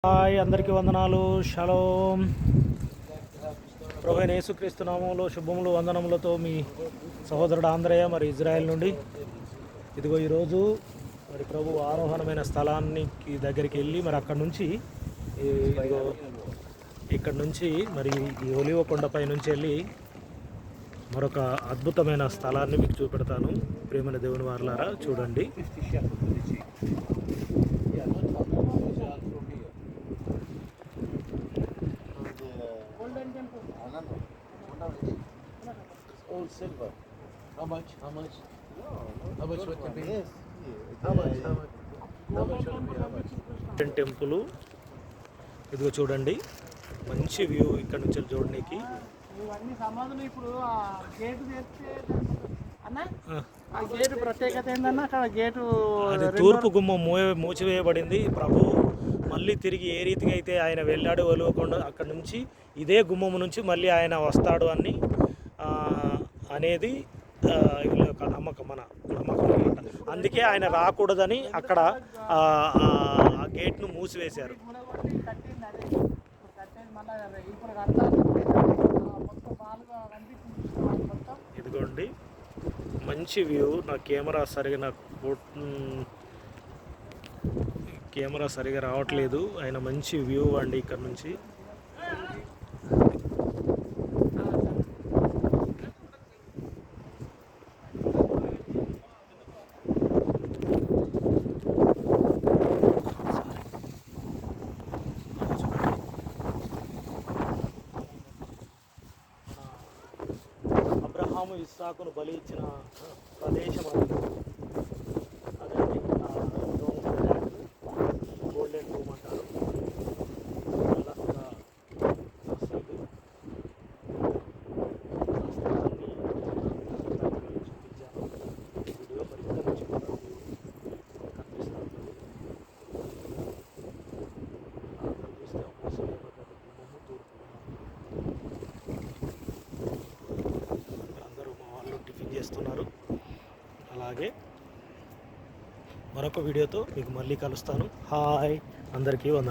Hi, అందరికీ వందనాలు. Shalom. ప్రభువైన యేసుక్రీస్తు నామములో శుభములు వందనములతో మీ సహోదరుడు ఆంధ్రయ్య మరి ఇజ్రాయెల్ నుండి. ఇదిగో ఈరోజు మరి ప్రభు ఆరోహణమైన స్థలానికి దగ్గరికి వెళ్ళి మరి అక్కడి నుంచి ఇదిగో ఇక్కడ నుంచి మరి ఈ ఒలివ కొండపై నుంచి వెళ్ళి మరొక అద్భుతమైన స్థలాన్ని మీకు చూపెడతాను. ప్రేమైన దేవుని వారలారా చూడండి. Old silver. How much? How much? How much would it be? Yes. How much? How much? How much would it be? How much? Temple ఇదిగో చూడండి, మంచి వ్యూ ఇక్కడ నుంచి చూడడానికి. ఇవన్నీ సమాధులు ఇప్పుడు ఆ గేటు తెరిస్తే అన్న ఆ గేటు ప్రత్యేకత ఏందన్నా, అక్కడ గేటు అది తూర్పు గుమ్మం మూసివేయబడింది. ప్రభు మళ్ళీ తిరిగి ఏ రీతిగా అయితే ఆయన వెళ్ళాడు ఒలివకొండ, అక్కడ నుంచి ఇదే గుమ్మం నుంచి మళ్ళీ ఆయన వస్తాడు అని అనేది వీళ్ళ యొక్క నమ్మకం, మన నమ్మకం అనమాట. అందుకే ఆయన రాకూడదని అక్కడ ఆ గేట్ను మూసివేశారు. ఇదిగోండి మంచి వ్యూ. నా కెమెరా సరిగా రావట్లేదు. ఆయన మంచి వ్యూ అండి ఇక్కడ నుంచి. అబ్రహాము ఇస్సాకును బలి ఇచ్చిన ప్రదేశం అది. అదండి గోల్డెన్ రూమ్ అంటారు. చేస్తున్నారు. అలాగే మరొక వీడియోతో మీకు మళ్ళీ కలుస్తాను. హాయ్, అందరికీ వందనాలు.